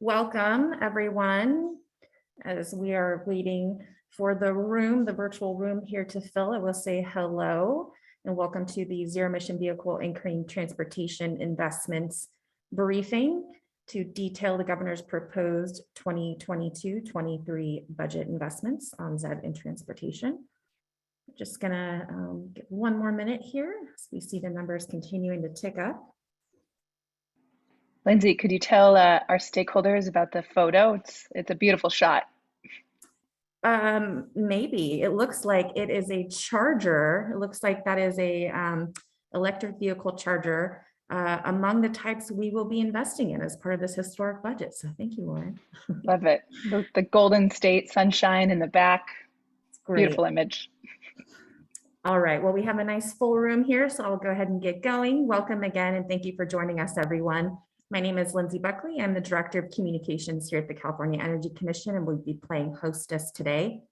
Welcome, everyone. As we are waiting for the virtual room here to fill, I will say hello and welcome to the Zero Emission Vehicle and Clean Transportation Investments briefing to detail the governor's proposed 2022-23 budget investments on ZEV and transportation. Just gonna give one more minute here as we see the numbers continuing to tick up. Lindsay, could you tell our stakeholders about the photo? It's a beautiful shot. Maybe it looks like it is a charger. It looks like that is a electric vehicle charger among the types we will be investing in as part of this historic budget. So thank you, Lauren. Love it. The Golden State sunshine in the back. It's great. Beautiful image. All right. Well, we have a nice full room here, so I'll go ahead and get going. Welcome again, and thank you for joining us, everyone. My name is Lindsay Buckley. I'm the Director of Communications here at the California Energy Commission, and we'll be playing hostess today.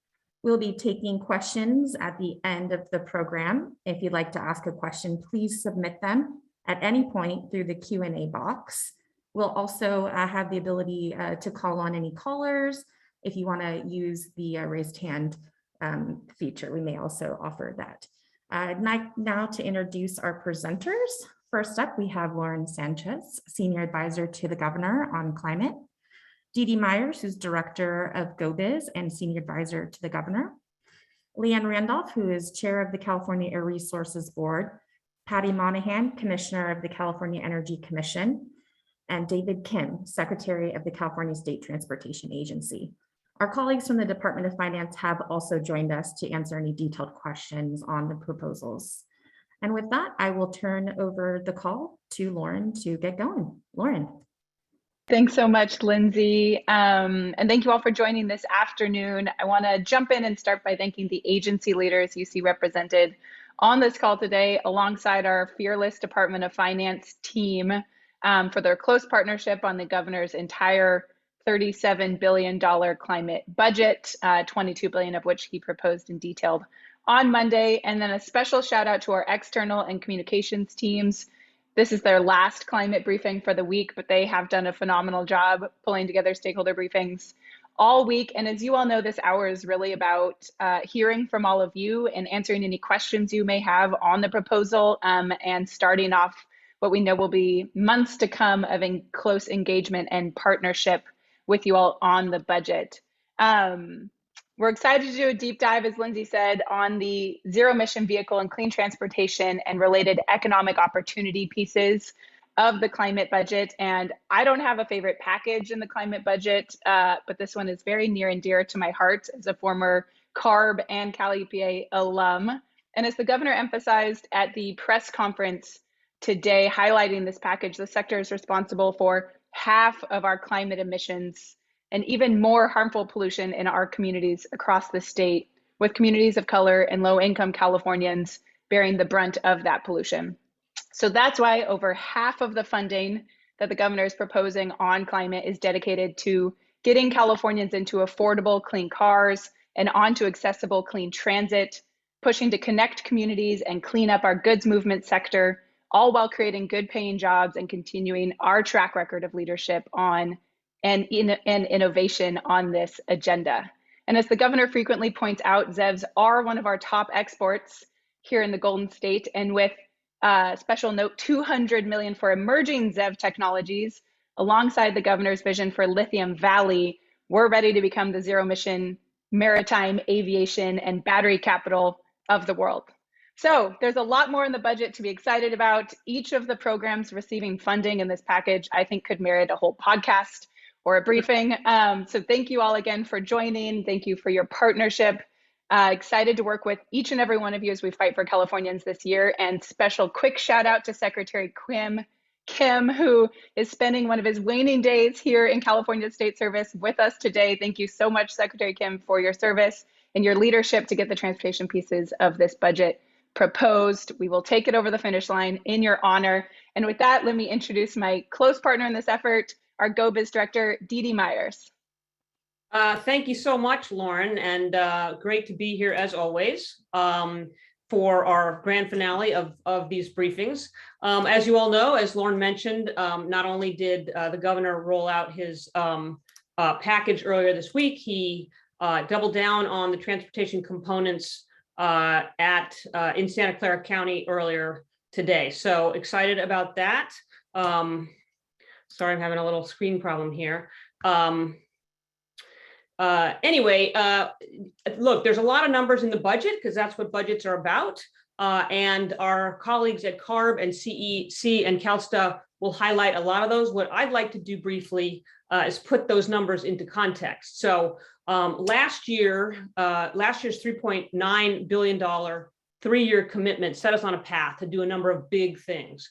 We'll be taking questions at the end of the program. If you'd like to ask a question, please submit them at any point through the Q&A box. We'll also have the ability to call on any callers. If you want to use the raised hand feature, we may also offer that. I'd like now to introduce our presenters. First up, we have Lauren Sanchez, Senior Advisor to the Governor on Climate. Dee Dee Myers, who's Director of GoBiz and Senior Advisor to the Governor. Leanne Randolph, who is Chair of the California Air Resources Board. Patty Monahan, Commissioner of the California Energy Commission. And David Kim, Secretary of the California State Transportation Agency. Our colleagues from the Department of Finance have also joined us to answer any detailed questions on the proposals. And with that, I will turn over the call to Lauren to get going. Lauren. Thanks so much, Lindsay. And thank you all for joining this afternoon. I want to jump in and start by thanking the agency leaders you see represented on this call today, alongside our fearless Department of Finance team for their close partnership on the governor's entire $37 billion climate budget, $22 billion of which he proposed and detailed on Monday. And then a special shout out to our external and communications teams. This is their last climate briefing for the week, but they have done a phenomenal job pulling together stakeholder briefings all week. And as you all know, this hour is really about hearing from all of you and answering any questions you may have on the proposal and starting off what we know will be months to come of close engagement and partnership with you all on the budget. We're excited to do a deep dive, as Lindsay said, on the zero emission vehicle and clean transportation and related economic opportunity pieces of the climate budget. And I don't have a favorite package in the climate budget, but this one is very near and dear to my heart as a former CARB and Cal EPA alum. And as the governor emphasized at the press conference today, highlighting this package, the sector is responsible for half of our climate emissions and even more harmful pollution in our communities across the state, with communities of color and low-income Californians bearing the brunt of that pollution. So that's why over half of the funding that the governor is proposing on climate is dedicated to getting Californians into affordable clean cars and onto accessible clean transit, pushing to connect communities and clean up our goods movement sector, all while creating good paying jobs and continuing our track record of leadership on and innovation on this agenda. And as the governor frequently points out, ZEVs are one of our top exports here in the Golden State. And with special note, $200 million for emerging ZEV technologies, alongside the governor's vision for Lithium Valley, we're ready to become the zero emission maritime aviation and battery capital of the world. So there's a lot more in the budget to be excited about. Each of the programs receiving funding in this package, I think, could merit a whole podcast or a briefing. So thank you all again for joining. Thank you for your partnership. Excited to work with each and every one of you as we fight for Californians this year. And special quick shout out to Secretary Kim, who is spending one of his waning days here in California State Service with us today. Thank you so much, Secretary Kim, for your service and your leadership to get the transportation pieces of this budget proposed. We will take it over the finish line in your honor. And with that, let me introduce my close partner in this effort, our GoBiz Director, Dee Dee Myers. Thank you so much, Lauren, and great to be here as always. for our grand finale of these briefings. As you all know, as Lauren mentioned, not only did the governor roll out his package earlier this week, he doubled down on the transportation components in Santa Clara County earlier today. So excited about that. Sorry, I'm having a little screen problem here. Anyway, look, there's a lot of numbers in the budget because that's what budgets are about. And our colleagues at CARB and CEC and CalSTA will highlight a lot of those. What I'd like to do briefly is put those numbers into context. So last year's $3.9 billion three-year commitment set us on a path to do a number of big things.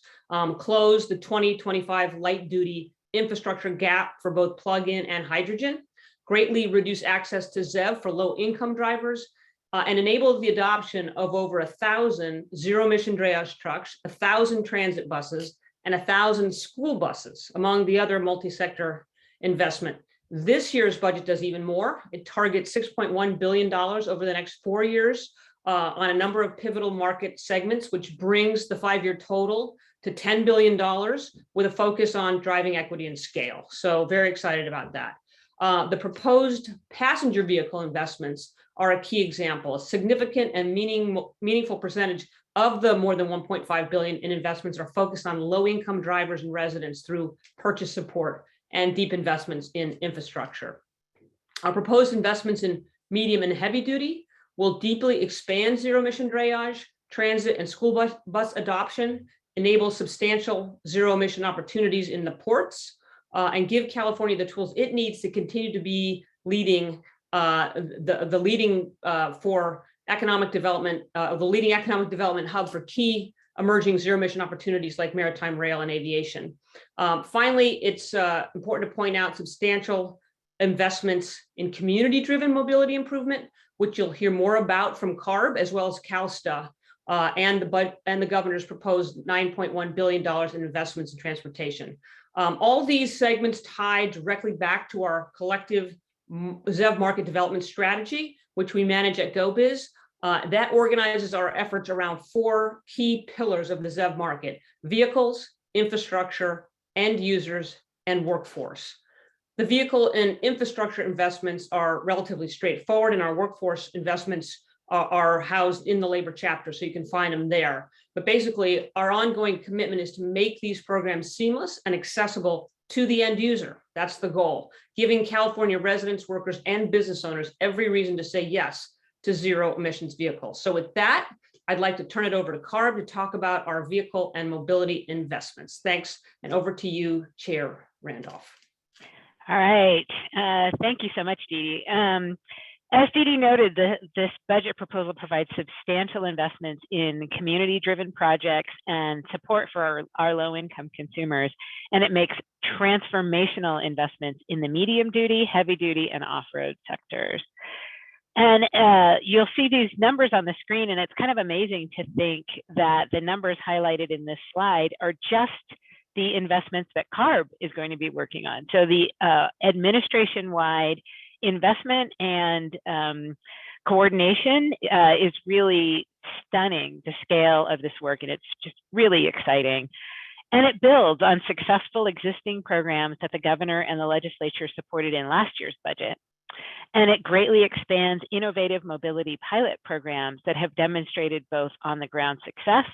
Close the 2025 light-duty infrastructure gap for both plug-in and hydrogen, greatly reduce access to ZEV for low-income drivers, and enable the adoption of over 1,000 zero-emission drayage trucks, 1,000 transit buses, and 1,000 school buses, among the other multi-sector investment. This year's budget does even more. It targets $6.1 billion over the next 4 years on a number of pivotal market segments, which brings the 5-year total to $10 billion with a focus on driving equity and scale. So very excited about that. The proposed passenger vehicle investments are a key example. A significant and meaningful percentage of the more than $1.5 billion in investments are focused on low-income drivers and residents through purchase support and deep investments in infrastructure. Our proposed investments in medium and heavy duty will deeply expand zero-emission drayage, transit, and school bus adoption, enable substantial zero-emission opportunities in the ports, and give California the tools it needs to continue to be leading for economic development, the leading economic development hub for key emerging zero-emission opportunities like maritime, rail, and aviation. Finally, it's important to point out substantial investments in community-driven mobility improvement, which you'll hear more about from CARB as well as CalSTA, and the governor's proposed $9.1 billion in investments in transportation. All these segments tie directly back to our collective ZEV market development strategy, which we manage at GoBiz. That organizes our efforts around 4 key pillars of the ZEV market: vehicles, infrastructure, end users, and workforce. The vehicle and infrastructure investments are relatively straightforward, and our workforce investments are housed in the labor chapter, so you can find them there. But basically, our ongoing commitment is to make these programs seamless and accessible to the end user. That's the goal, giving California residents, workers, and business owners every reason to say yes to zero emissions vehicles. So with that, I'd like to turn it over to CARB to talk about our vehicle and mobility investments. Thanks, and over to you, Chair Randolph. All right, thank you so much, Dee Dee. As Dee Dee noted, this budget proposal provides substantial investments in community-driven projects and support for our low-income consumers, and it makes transformational investments in the medium-duty, heavy-duty, and off-road sectors. And you'll see these numbers on the screen, and it's kind of amazing to think that the numbers highlighted in this slide are just the investments that CARB is going to be working on. So the administration-wide investment and coordination is really stunning, the scale of this work, and it's just really exciting. And it builds on successful existing programs that the governor and the legislature supported in last year's budget. And it greatly expands innovative mobility pilot programs that have demonstrated both on-the-ground success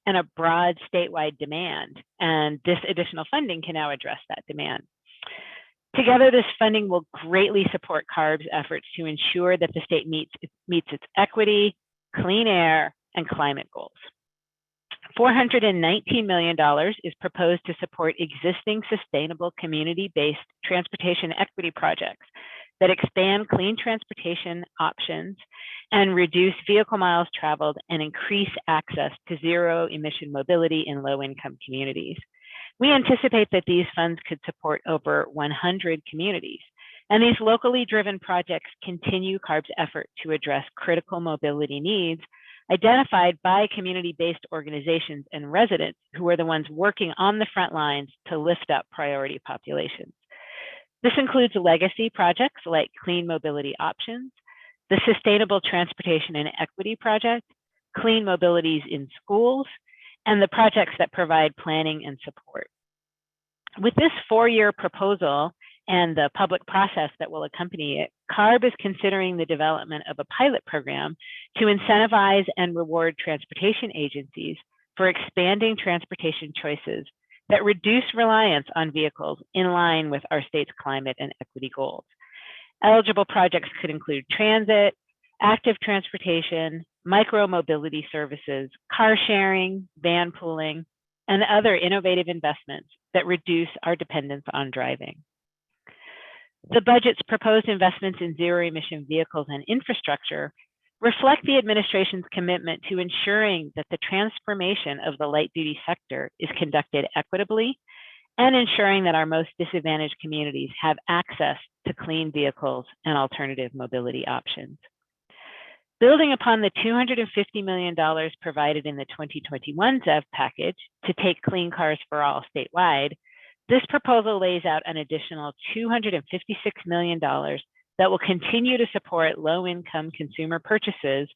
and a broad statewide demand. And this additional funding can now address that demand. Together, this funding will greatly support CARB's efforts to ensure that the state meets its equity, clean air, and climate goals. $419 million is proposed to support existing sustainable community-based transportation equity projects that expand clean transportation options and reduce vehicle miles traveled and increase access to zero-emission mobility in low-income communities. We anticipate that these funds could support over 100 communities, and these locally driven projects continue CARB's effort to address critical mobility needs identified by community-based organizations and residents who are the ones working on the front lines to lift up priority populations. This includes legacy projects like Clean Mobility Options, the Sustainable Transportation and Equity Project, clean mobilities in schools, and the projects that provide planning and support. With this 4-year proposal and the public process that will accompany it, CARB is considering the development of a pilot program to incentivize and reward transportation agencies for expanding transportation choices that reduce reliance on vehicles in line with our state's climate and equity goals. Eligible projects could include transit, active transportation, micro-mobility services, car sharing, van pooling, and other innovative investments that reduce our dependence on driving. The budget's proposed investments in zero-emission vehicles and infrastructure reflect the administration's commitment to ensuring that the transformation of the light-duty sector is conducted equitably and ensuring that our most disadvantaged communities have access to clean vehicles and alternative mobility options. Building upon the $250 million provided in the 2021 ZEV package to take clean cars for all statewide, this proposal lays out an additional $256 million that will continue to support low-income consumer purchases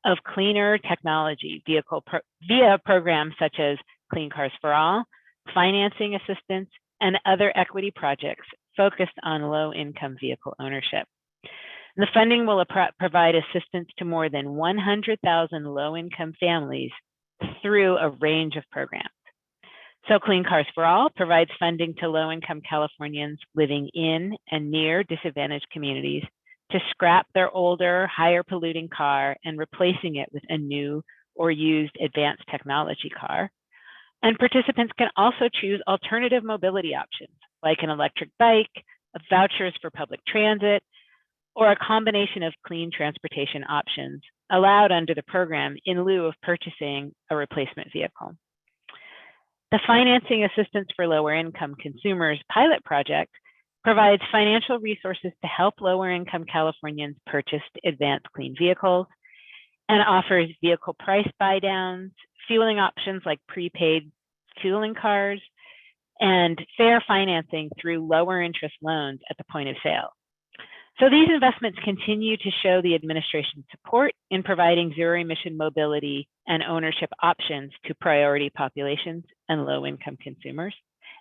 of cleaner technology via programs such as Clean Cars for All, financing assistance, and other equity projects focused on low-income vehicle ownership. The funding will provide assistance to more than 100,000 low-income families through a range of programs. So Clean Cars for All provides funding to low-income Californians living in and near disadvantaged communities to scrap their older, higher polluting car and replacing it with a new or used advanced technology car. And participants can also choose alternative mobility options like an electric bike, vouchers for public transit, or a combination of clean transportation options allowed under the program in lieu of purchasing a replacement vehicle. The Financing Assistance for Lower Income Consumers pilot project provides financial resources to help lower income Californians purchase advanced clean vehicles and offers vehicle price buy downs, fueling options like prepaid fueling cards, and fair financing through lower interest loans at the point of sale. So these investments continue to show the administration's support in providing zero-emission mobility and ownership options to priority populations and low-income consumers,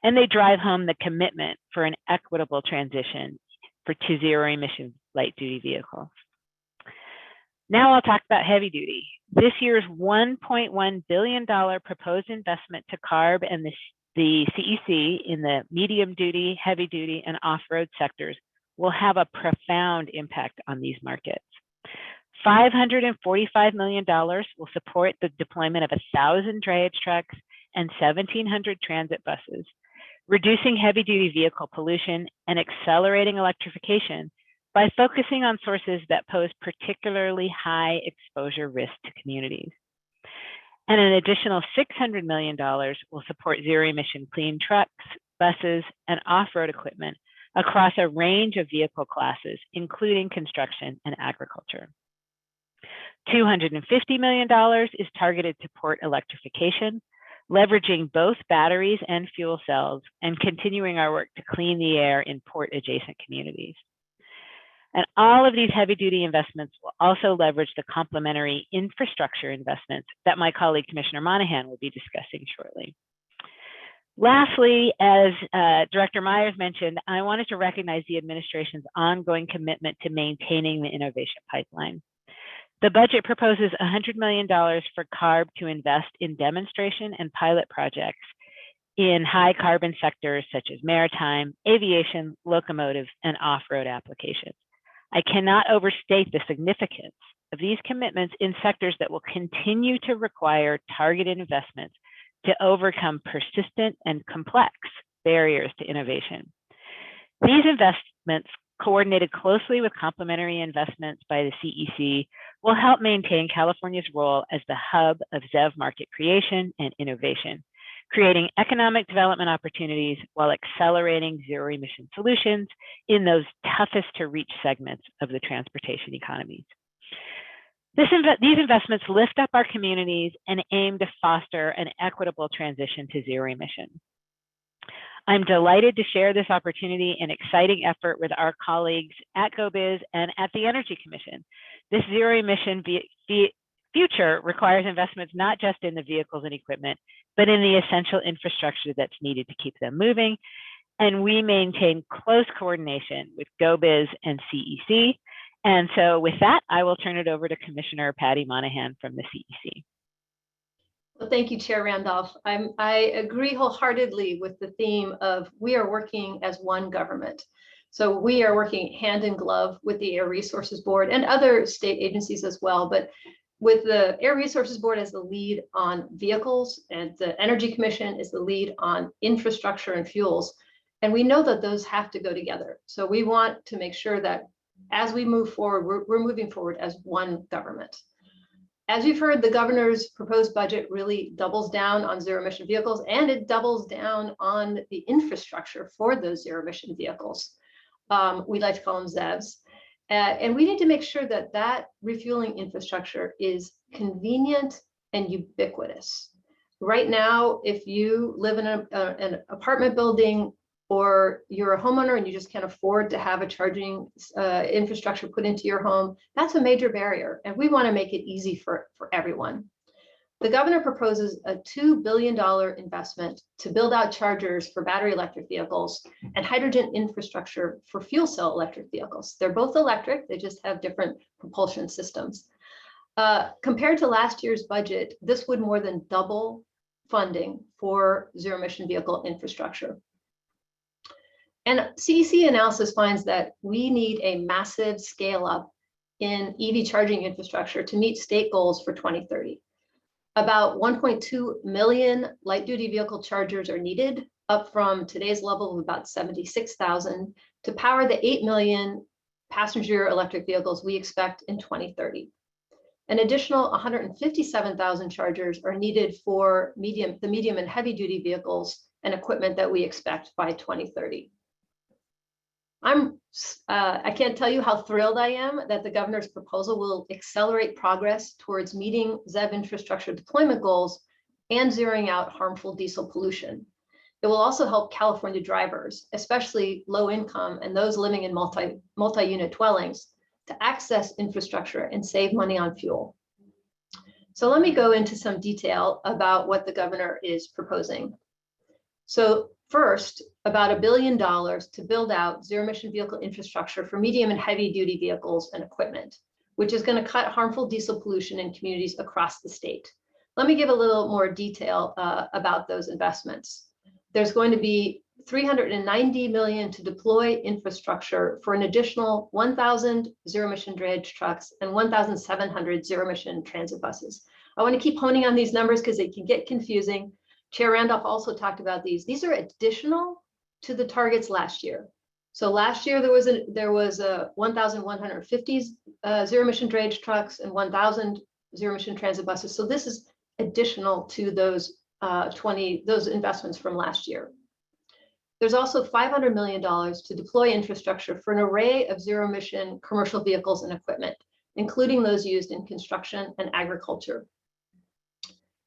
and they drive home the commitment for an equitable transition to zero-emission light-duty vehicles. Now I'll talk about heavy-duty. This year's $1.1 billion proposed investment to CARB and the CEC in the medium-duty, heavy-duty, and off-road sectors will have a profound impact on these markets. $545 million will support the deployment of 1,000 drayage trucks and 1,700 transit buses, reducing heavy-duty vehicle pollution and accelerating electrification by focusing on sources that pose particularly high exposure risk to communities. And an additional $600 million will support zero-emission clean trucks, buses, and off-road equipment across a range of vehicle classes, including construction and agriculture. $250 million is targeted to port electrification, leveraging both batteries and fuel cells, and continuing our work to clean the air in port-adjacent communities. And all of these heavy-duty investments will also leverage the complementary infrastructure investments that my colleague, Commissioner Monahan, will be discussing shortly. Lastly, as Director Myers mentioned, I wanted to recognize the administration's ongoing commitment to maintaining the innovation pipeline. The budget proposes $100 million for CARB to invest in demonstration and pilot projects in high carbon sectors such as maritime, aviation, locomotive, and off-road applications. I cannot overstate the significance of these commitments in sectors that will continue to require targeted investments to overcome persistent and complex barriers to innovation. These investments, coordinated closely with complementary investments by the CEC, will help maintain California's role as the hub of ZEV market creation and innovation, creating economic development opportunities while accelerating zero-emission solutions in those toughest to reach segments of the transportation economies. These investments lift up our communities and aim to foster an equitable transition to zero emission. I'm delighted to share this opportunity and exciting effort with our colleagues at GoBiz and at the Energy Commission. This zero emission future requires investments not just in the vehicles and equipment, but in the essential infrastructure that's needed to keep them moving. And we maintain close coordination with GoBiz and CEC. And so with that, I will turn it over to Commissioner Patty Monahan from the CEC. Well, thank you, Chair Randolph. I agree wholeheartedly with the theme of we are working as one government. So we are working hand in glove with the Air Resources Board and other state agencies as well, but with the Air Resources Board as the lead on vehicles and the Energy Commission is the lead on infrastructure and fuels. And we know that those have to go together. So we want to make sure that as we move forward, we're moving forward as one government. As you've heard, the governor's proposed budget really doubles down on zero emission vehicles, and it doubles down on the infrastructure for those zero emission vehicles. We like to call them ZEVs. And we need to make sure that that refueling infrastructure is convenient and ubiquitous. Right now, if you live in an apartment building or you're a homeowner and you just can't afford to have a charging infrastructure put into your home, that's a major barrier. And we want to make it easy for everyone. The governor proposes a $2 billion investment to build out chargers for battery electric vehicles and hydrogen infrastructure for fuel cell electric vehicles. They're both electric, they just have different propulsion systems. Compared to last year's budget, this would more than double funding for zero emission vehicle infrastructure. And CEC analysis finds that we need a massive scale up in EV charging infrastructure to meet state goals for 2030. About 1.2 million light duty vehicle chargers are needed, up from today's level of about 76,000 to power the 8 million passenger electric vehicles we expect in 2030. An additional 157,000 chargers are needed for the medium and heavy duty vehicles and equipment that we expect by 2030. I can't tell you how thrilled I am that the governor's proposal will accelerate progress towards meeting ZEV infrastructure deployment goals and zeroing out harmful diesel pollution. It will also help California drivers, especially low income and those living in multi-unit dwellings, to access infrastructure and save money on fuel. So let me go into some detail about what the governor is proposing. So first, about $1 billion to build out zero emission vehicle infrastructure for medium and heavy duty vehicles and equipment, which is going to cut harmful diesel pollution in communities across the state. Let me give a little more detail about those investments. There's going to be $390 million to deploy infrastructure for an additional 1,000 zero emission drayage trucks and 1,700 zero emission transit buses. I want to keep honing on these numbers because they can get confusing. Chair Randolph also talked about these. These are additional to the targets last year. So last year there was a 1,150 zero emission drayage trucks and 1,000 zero emission transit buses. So this is additional to those those investments from last year. There's also $500 million to deploy infrastructure for an array of zero emission commercial vehicles and equipment, including those used in construction and agriculture.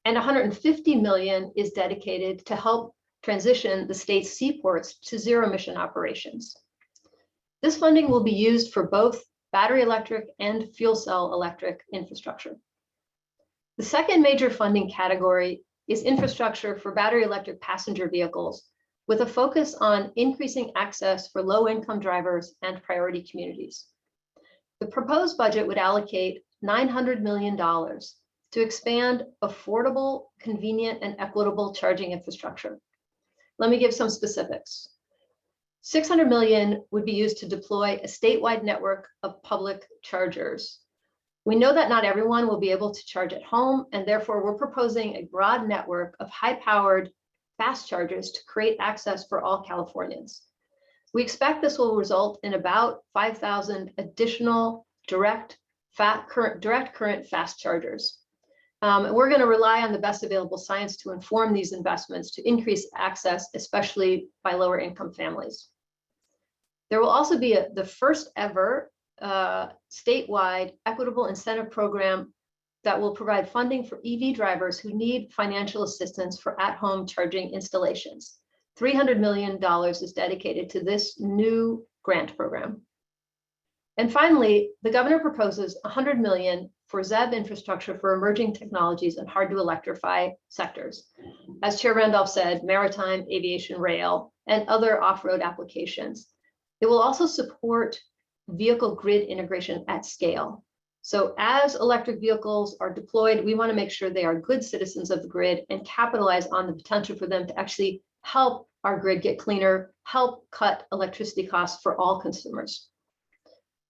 And $150 million is dedicated to help transition the state's seaports to zero emission operations. This funding will be used for both battery electric and fuel cell electric infrastructure. The second major funding category is infrastructure for battery electric passenger vehicles, with a focus on increasing access for low-income drivers and priority communities. The proposed budget would allocate $900 million to expand affordable, convenient, and equitable charging infrastructure. Let me give some specifics. $600 million would be used to deploy a statewide network of public chargers. We know that not everyone will be able to charge at home, and therefore we're proposing a broad network of high-powered fast chargers to create access for all Californians. We expect this will result in about 5,000 additional direct current fast chargers. We're going to rely on the best available science to inform these investments to increase access, especially by lower income families. There will also be the first ever statewide equitable incentive program that will provide funding for EV drivers who need financial assistance for at-home charging installations. $300 million is dedicated to this new grant program. And finally, the governor proposes $100 million for ZEB infrastructure for emerging technologies and hard to electrify sectors. As Chair Randolph said, maritime, aviation, rail, and other off-road applications. It will also support vehicle grid integration at scale. So as electric vehicles are deployed, we want to make sure they are good citizens of the grid and capitalize on the potential for them to actually help our grid get cleaner, help cut electricity costs for all consumers.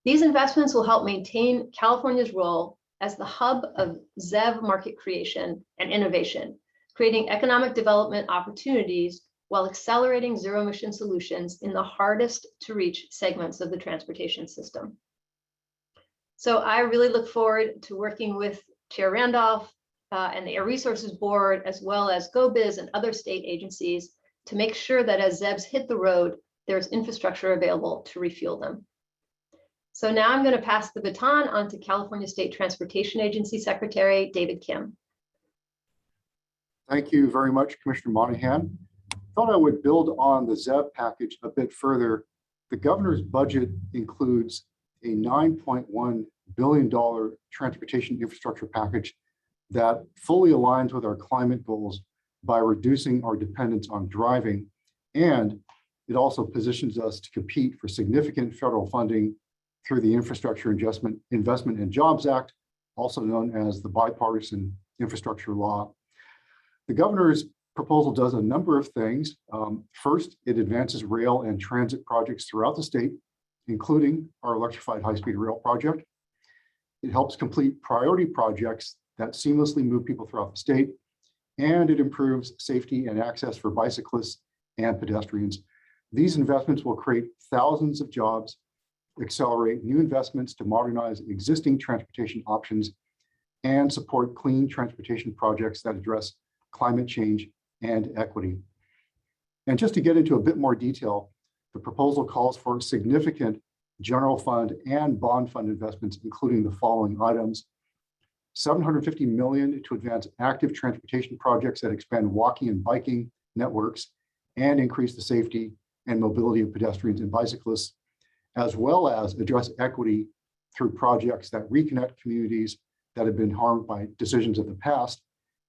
These investments will help maintain California's role as the hub of ZEV market creation and innovation, creating economic development opportunities while accelerating zero-emission solutions in the hardest to reach segments of the transportation system. So I really look forward to working with Chair Randolph and the Air Resources Board, as well as GoBiz and other state agencies, to make sure that as ZEBs hit the road, there's infrastructure available to refuel them. So now I'm going to pass the baton on to California State Transportation Agency Secretary David Kim. Thank you very much, Commissioner Monahan. Thought I would build on the ZEB package a bit further. The governor's budget includes a $9.1 billion transportation infrastructure package that fully aligns with our climate goals by reducing our dependence on driving, and it also positions us to compete for significant federal funding through the Infrastructure Investment and Jobs Act, also known as the Bipartisan Infrastructure Law. The governor's proposal does a number of things. First, it advances rail and transit projects throughout the state, including our electrified high-speed rail project. It helps complete priority projects that seamlessly move people throughout the state, and it improves safety and access for bicyclists and pedestrians. These investments will create thousands of jobs, accelerate new investments to modernize existing transportation options, and support clean transportation projects that address climate change and equity. And just to get into a bit more detail, the proposal calls for significant general fund and bond fund investments, including the following items: $750 million to advance active transportation projects that expand walking and biking networks and increase the safety and mobility of pedestrians and bicyclists, as well as address equity through projects that reconnect communities that have been harmed by decisions of the past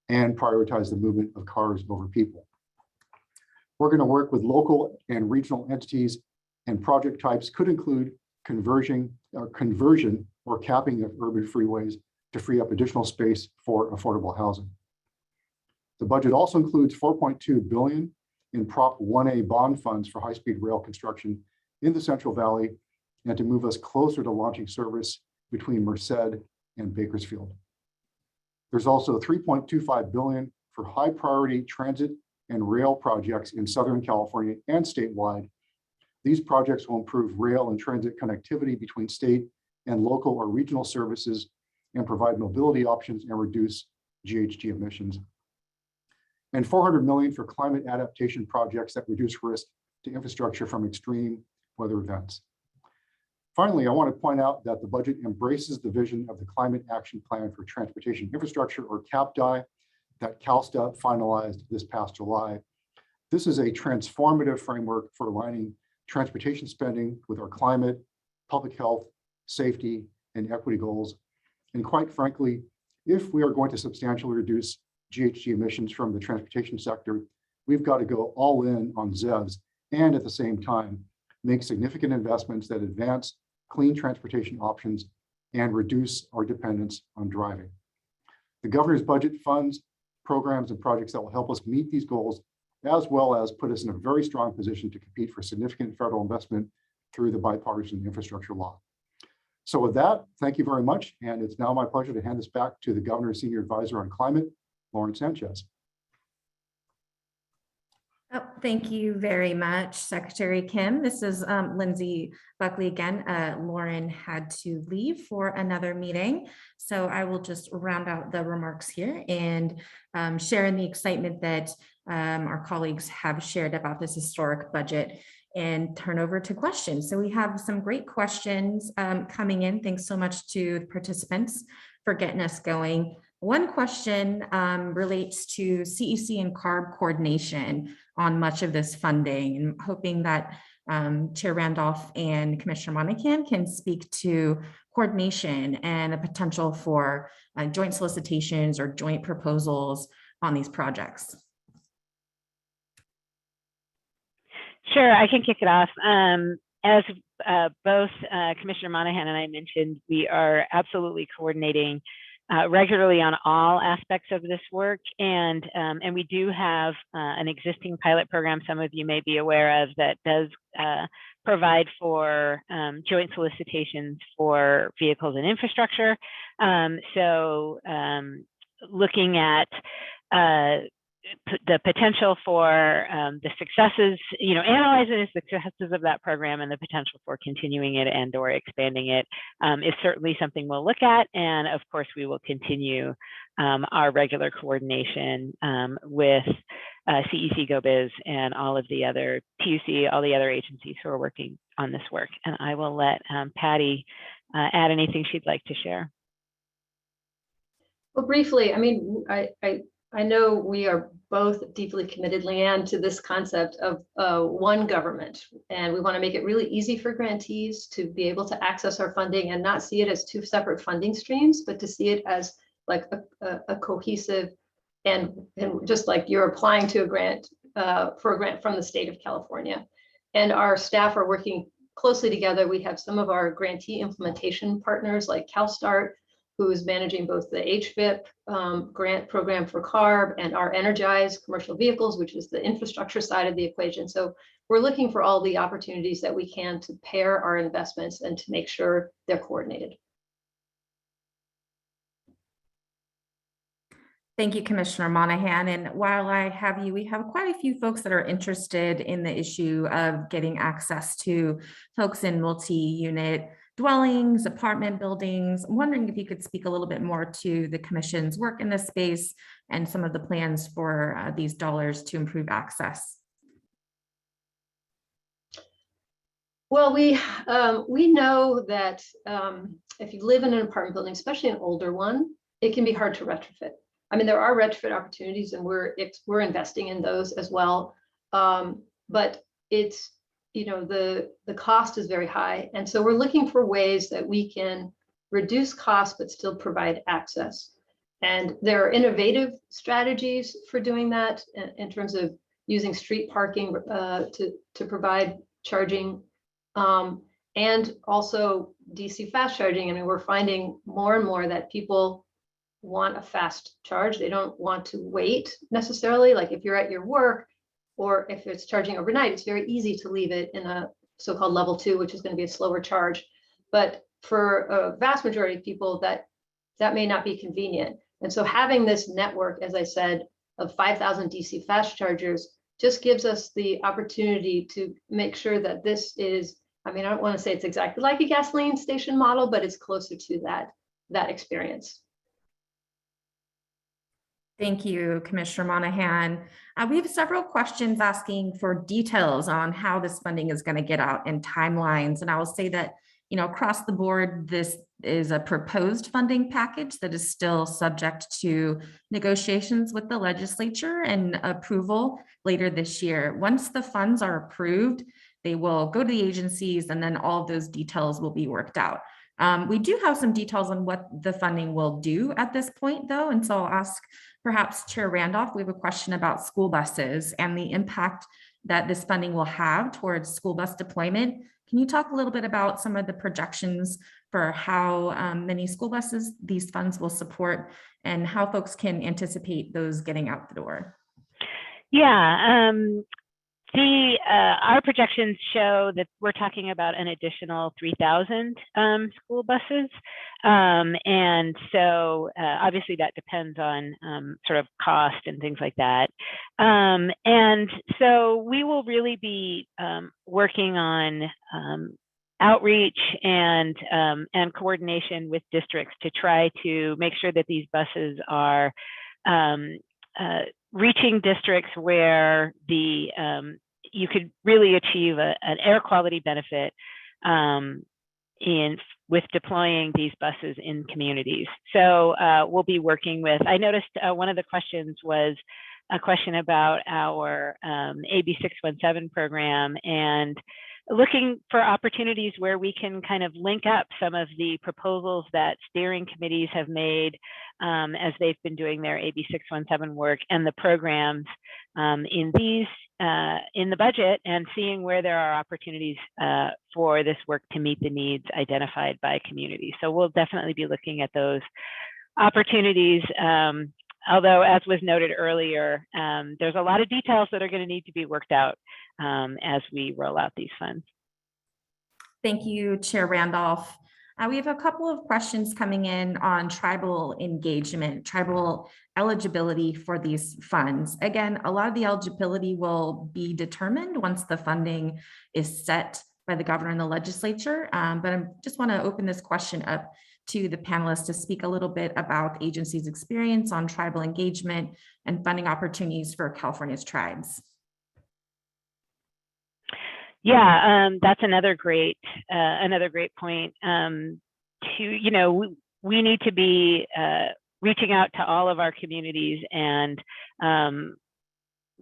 and prioritize the movement of cars over people. We're going to work with local and regional entities, and project types could include conversion or capping of urban freeways to free up additional space for affordable housing. The budget also includes $4.2 billion in Prop 1A bond funds for high-speed rail construction in the Central Valley and to move us closer to launching service between Merced and Bakersfield. There's also $3.25 billion for high priority transit and rail projects in Southern California and statewide. These projects will improve rail and transit connectivity between state and local or regional services and provide mobility options and reduce GHG emissions. And $400 million for climate adaptation projects that reduce risk to infrastructure from extreme weather events. Finally, I want to point out that the budget embraces the vision of the Climate Action Plan for Transportation Infrastructure, or CAPDI, that CalSTA finalized this past July. This is a transformative framework for aligning transportation spending with our climate, public health, safety, and equity goals. And quite frankly, if we are going to substantially reduce GHG emissions from the transportation sector, we've got to go all in on ZEVs and at the same time make significant investments that advance clean transportation options and reduce our dependence on driving. The governor's budget funds programs and projects that will help us meet these goals, as well as put us in a very strong position to compete for significant federal investment through the bipartisan infrastructure law. So with that, thank you very much. And it's now my pleasure to hand this back to the governor's senior advisor on climate, Lauren Sanchez. Oh, thank you very much, Secretary Kim. This is Lindsay Buckley again. Lauren had to leave for another meeting, so I will just round out the remarks here and share in the excitement that our colleagues have shared about this historic budget and turn over to questions. So we have some great questions coming in. Thanks so much to the participants for getting us going. One question relates to CEC and CARB coordination on much of this funding, and hoping that Chair Randolph and Commissioner Monahan can speak to coordination and a potential for joint solicitations or joint proposals on these projects. Sure, I can kick it off. As both Commissioner Monahan and I mentioned, we are absolutely coordinating regularly on all aspects of this work, and we do have an existing pilot program some of you may be aware of that does provide for joint solicitations for vehicles and infrastructure. So looking at the potential for the successes, analyzing the successes of that program and the potential for continuing it and or expanding it is certainly something we'll look at. And of course, we will continue our regular coordination with CEC, GoBiz, and all of the other TUC, all the other agencies who are working on this work. And I will let Patty add anything she'd like to share. Well, briefly, I mean, I know we are both deeply committed, Leanne, to this concept of one government, and we want to make it really easy for grantees to be able to access our funding and not see it as two separate funding streams, but to see it as like a cohesive, and just like you're applying to a grant for a grant from the state of California. And our staff are working closely together. We have some of our grantee implementation partners like CalSTART, who is managing both the HVIP grant program for CARB and our Energize commercial vehicles, which is the infrastructure side of the equation. So we're looking for all the opportunities that we can to pair our investments and to make sure they're coordinated. Thank you, Commissioner Monahan. And while I have you, we have quite a few folks that are interested in the issue of getting access to folks in multi-unit dwellings, apartment buildings. I'm wondering if you could speak a little bit more to the Commission's work in this space and some of the plans for these dollars to improve access. Well, we know that if you live in an apartment building, especially an older one, it can be hard to retrofit. I mean, there are retrofit opportunities, and we're investing in those as well. But it's, the cost is very high. And so we're looking for ways that we can reduce costs, but still provide access. And there are innovative strategies for doing that in terms of using street parking to provide charging, and also DC fast charging. I mean, we're finding more and more that people want a fast charge. They don't want to wait necessarily. Like if you're at your work, or if it's charging overnight, it's very easy to leave it in a so-called level 2, which is going to be a slower charge. But for a vast majority of people, that may not be convenient. And so having this network, as I said, of 5,000 DC fast chargers just gives us the opportunity to make sure that this is, I mean, I don't want to say it's exactly like a gasoline station model, but it's closer to that experience. Thank you, Commissioner Monahan. We have several questions asking for details on how this funding is going to get out and timelines. And I will say that, across the board, this is a proposed funding package that is still subject to negotiations with the legislature and approval later this year. Once the funds are approved, they will go to the agencies, and then all of those details will be worked out. We do have some details on what the funding will do at this point, though, and so I'll ask perhaps Chair Randolph. We have a question about school buses and the impact that this funding will have towards school bus deployment. Can you talk a little bit about some of the projections for how many school buses these funds will support and how folks can anticipate those getting out the door? Yeah. Our projections show that we're talking about an additional 3,000 school buses. And so obviously that depends on sort of cost and things like that. And so we will really be working on outreach and coordination with districts to try to make sure that these buses are reaching districts where you could really achieve an air quality benefit with deploying these buses in communities. So we'll be working with, I noticed one of the questions was a question about our AB 617 program, and looking for opportunities where we can kind of link up some of the proposals that steering committees have made as they've been doing their AB 617 work and the programs in the budget, and seeing where there are opportunities for this work to meet the needs identified by communities. So we'll definitely be looking at those opportunities. Although, as was noted earlier, there's a lot of details that are going to need to be worked out as we roll out these funds. Thank you, Chair Randolph. We have a couple of questions coming in on tribal engagement, tribal eligibility for these funds. Again, a lot of the eligibility will be determined once the funding is set by the governor and the legislature, but I just want to open this question up to the panelists to speak a little bit about the agency's experience on tribal engagement and funding opportunities for California's tribes. Yeah, that's another great point. We need to be reaching out to all of our communities and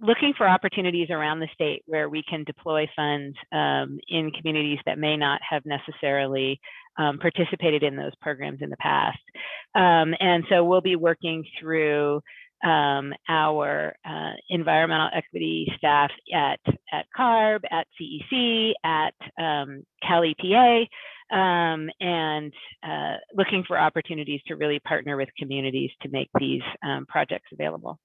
looking for opportunities around the state where we can deploy funds in communities that may not have necessarily participated in those programs in the past. And so we'll be working through our environmental equity staff at CARB, at CEC, at Cal EPA, and looking for opportunities to really partner with communities to make these projects available.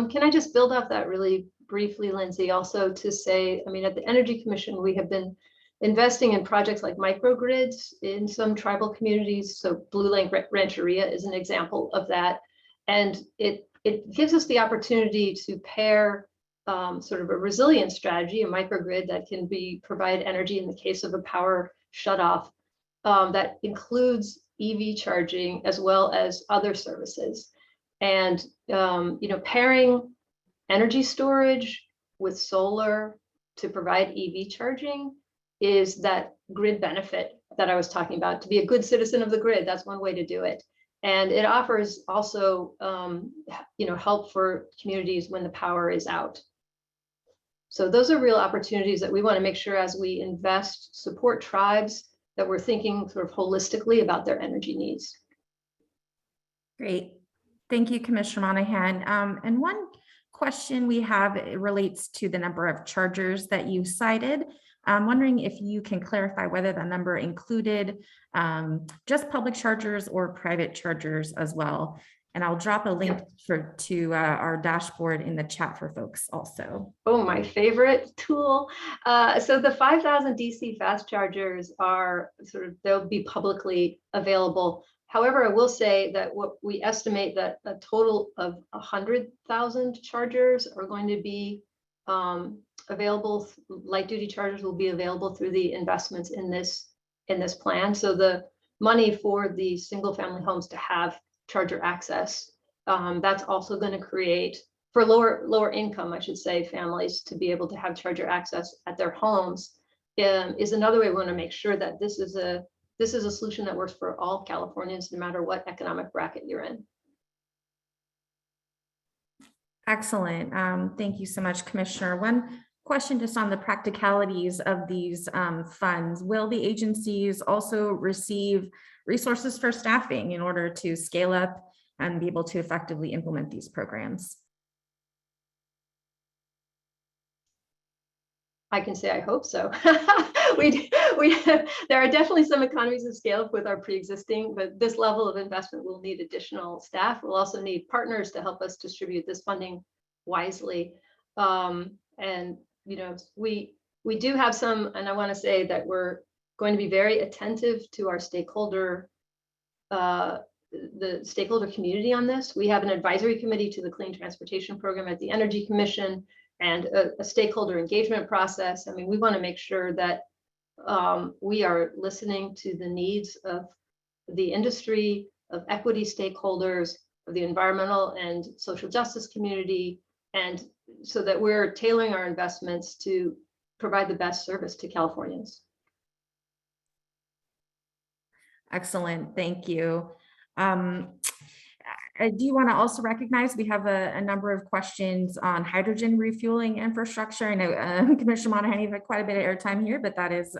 Can I just build off that really briefly, Lindsay, also to say, I mean, at the Energy Commission, we have been investing in projects like microgrids in some tribal communities. So Blue Lake Rancheria is an example of that. And it gives us the opportunity to pair sort of a resilience strategy, a microgrid that can provide energy in the case of a power shutoff that includes EV charging as well as other services. And pairing energy storage with solar to provide EV charging is that grid benefit that I was talking about. To be a good citizen of the grid, that's one way to do it. And it offers also help for communities when the power is out. So those are real opportunities that we want to make sure as we invest, support tribes, that we're thinking sort of holistically about their energy needs. Great. Thank you, Commissioner Monahan. And one question we have relates to the number of chargers that you cited. I'm wondering if you can clarify whether the number included just public chargers or private chargers as well. And I'll drop a link to our dashboard in the chat for folks also. Oh, my favorite tool. So the 5,000 DC fast chargers are they'll be publicly available. However, I will say that what we estimate that a total of 100,000 chargers are going to be available. Light duty chargers will be available through the investments in this plan. So the money for the single family homes to have charger access, that's also going to create, for lower income, I should say, families to be able to have charger access at their homes, is another way we want to make sure that this is a solution that works for all Californians, no matter what economic bracket you're in. Excellent. Thank you so much, Commissioner. One question just on the practicalities of these funds. Will the agencies also receive resources for staffing in order to scale up and be able to effectively implement these programs? I can say I hope so. There are definitely some economies of scale with our pre-existing, but this level of investment will need additional staff. We'll also need partners to help us distribute this funding wisely. And we do have some, and I want to say that we're going to be very attentive to our stakeholder, the stakeholder community on this. We have an advisory committee to the Clean Transportation Program at the Energy Commission, and a stakeholder engagement process. I mean, we want to make sure that we are listening to the needs of the industry, of equity stakeholders, of the environmental and social justice community, and so that we're tailoring our investments to provide the best service to Californians. do you want to also recognize we have a number of questions on hydrogen refueling infrastructure? I know Commissioner Monahan, you've had quite a bit of airtime here, but that is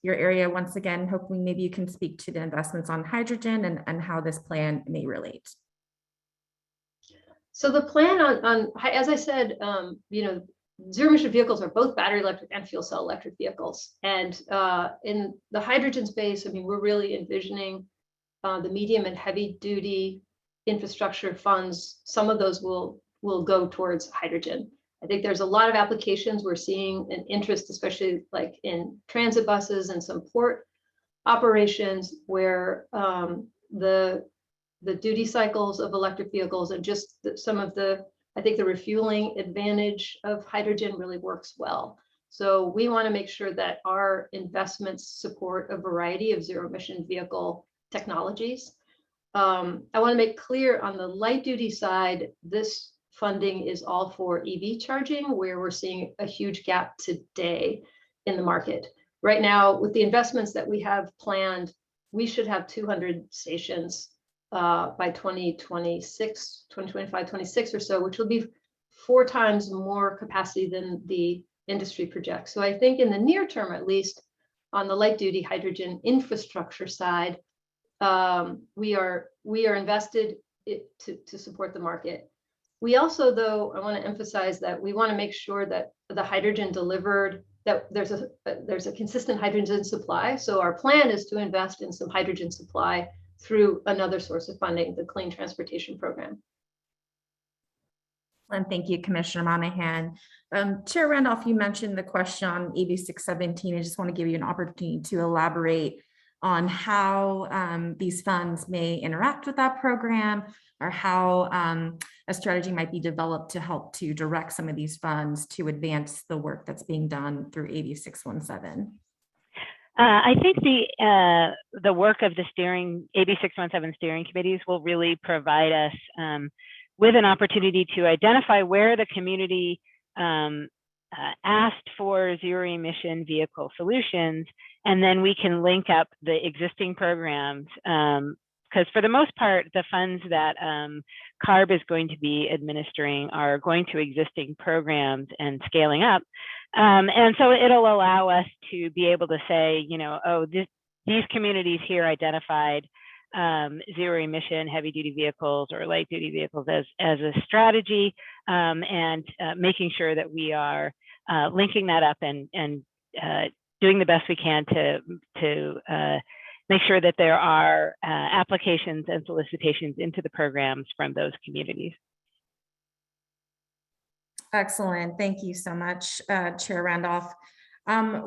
your area. Once again, hopefully maybe you can speak to the investments on hydrogen and how this plan may relate. So the plan as I said, zero emission vehicles are both battery electric and fuel cell electric vehicles. And in the hydrogen space, I mean, we're really envisioning the medium and heavy duty infrastructure funds. Some of those will go towards hydrogen. I think there's a lot of applications. We're seeing an interest, especially like in transit buses and some port operations where the duty cycles of electric vehicles and just some of I think the refueling advantage of hydrogen really works well. So we want to make sure that our investments support a variety of zero emission vehicle technologies. I want to make clear on the light duty side, this funding is all for EV charging, where we're seeing a huge gap today in the market. Right now, with the investments that we have planned, we should have 200 stations by 2026, 2025, 26 or so, which will be 4 times more capacity than the industry projects. So I think in the near term, at least on the light duty hydrogen infrastructure side, we are invested to support the market. We also, though, I want to emphasize that we want to make sure that the hydrogen delivered, that there's a consistent hydrogen supply. So our plan is to invest in some hydrogen supply through another source of funding, the Clean Transportation Program. And thank you, Commissioner Monahan. Chair Randolph, you mentioned the question on AB 617. I just want to give you an opportunity to elaborate on how these funds may interact with that program, or how a strategy might be developed to help to direct some of these funds to advance the work that's being done through AB 617. I think the work of the AB 617 steering committees will really provide us with an opportunity to identify where the community asked for zero emission vehicle solutions, and then we can link up the existing programs. Because for the most part, the funds that CARB is going to be administering are going to existing programs and scaling up. And so it'll allow us to be able to say, oh, these communities here identified zero emission heavy duty vehicles or light duty vehicles as a strategy, and making sure that we are linking that up and doing the best we can to make sure that there are applications and solicitations into the programs from those communities. Excellent. Thank you so much, Chair Randolph.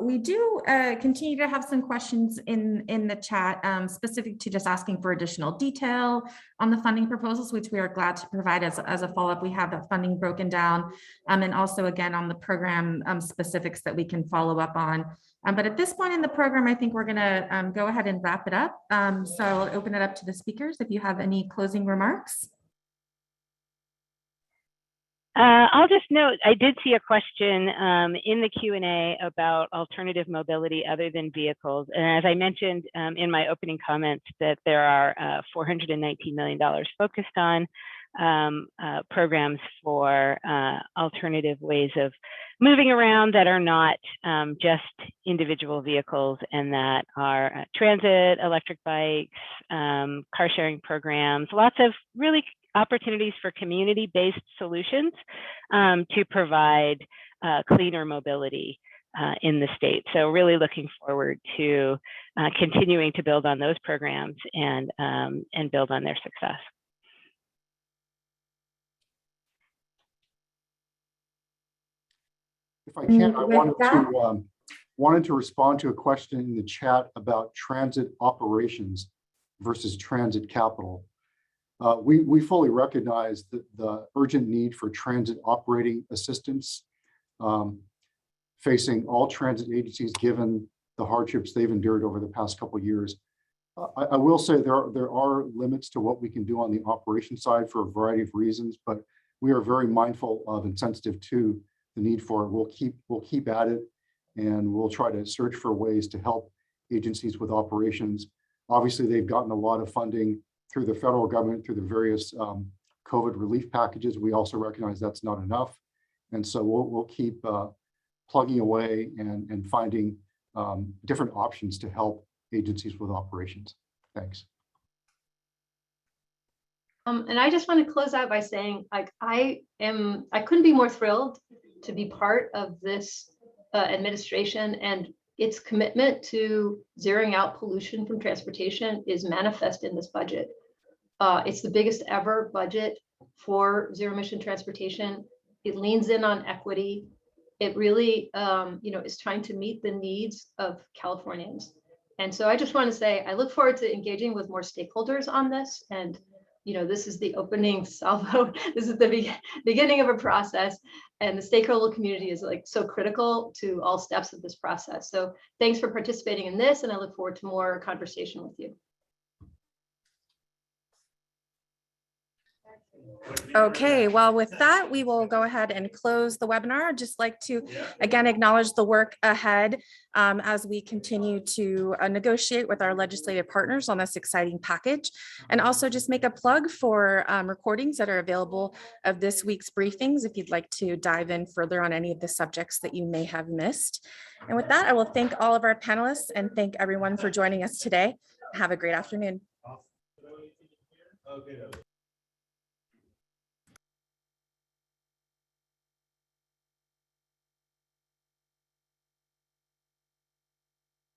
We do continue to have some questions in the chat specific to just asking for additional detail on the funding proposals, which we are glad to provide as a follow-up. We have that funding broken down, and also again on the program specifics that we can follow up on. But at this point in the program, I think we're going to go ahead and wrap it up. So I'll open it up to the speakers if you have any closing remarks. I'll just note, I did see a question in the Q&A about alternative mobility other than vehicles. And as I mentioned in my opening comments, that there are $419 million focused on programs for alternative ways of moving around that are not just individual vehicles, and that are transit, electric bikes, car sharing programs, lots of really opportunities for community-based solutions to provide cleaner mobility in the state. So really looking forward to continuing to build on those programs and build on their success. If I can, I wanted to respond to a question in the chat about transit operations versus transit capital. We fully recognize the urgent need for transit operating assistance facing all transit agencies, given the hardships they've endured over the past couple of years. I will say there are limits to what we can do on the operation side for a variety of reasons, but we are very mindful of and sensitive to the need for it. We'll keep at it, and we'll try to search for ways to help agencies with operations. Obviously, they've gotten a lot of funding through the federal government, through the various COVID relief packages. We also recognize that's not enough. And so we'll keep plugging away and finding different options to help agencies with operations. Thanks. And I just want to close out by saying, like, I couldn't be more thrilled to be part of this administration, and its commitment to zeroing out pollution from transportation is manifest in this budget. It's the biggest ever budget for zero emission transportation. It leans in on equity. It really, is trying to meet the needs of Californians. And so I just want to say, I look forward to engaging with more stakeholders on this. And this is the opening salvo. This is the beginning of a process, and the stakeholder community is like so critical to all steps of this process. So thanks for participating in this, and I look forward to more conversation with you. Okay, well, with that, we will go ahead and close the webinar. I'd just like to, again, acknowledge the work ahead as we continue to negotiate with our legislative partners on this exciting package, and also just make a plug for recordings that are available of this week's briefings if you'd like to dive in further on any of the subjects that you may have missed. And with that, I will thank all of our panelists and thank everyone for joining us today. Have a great afternoon. Okay.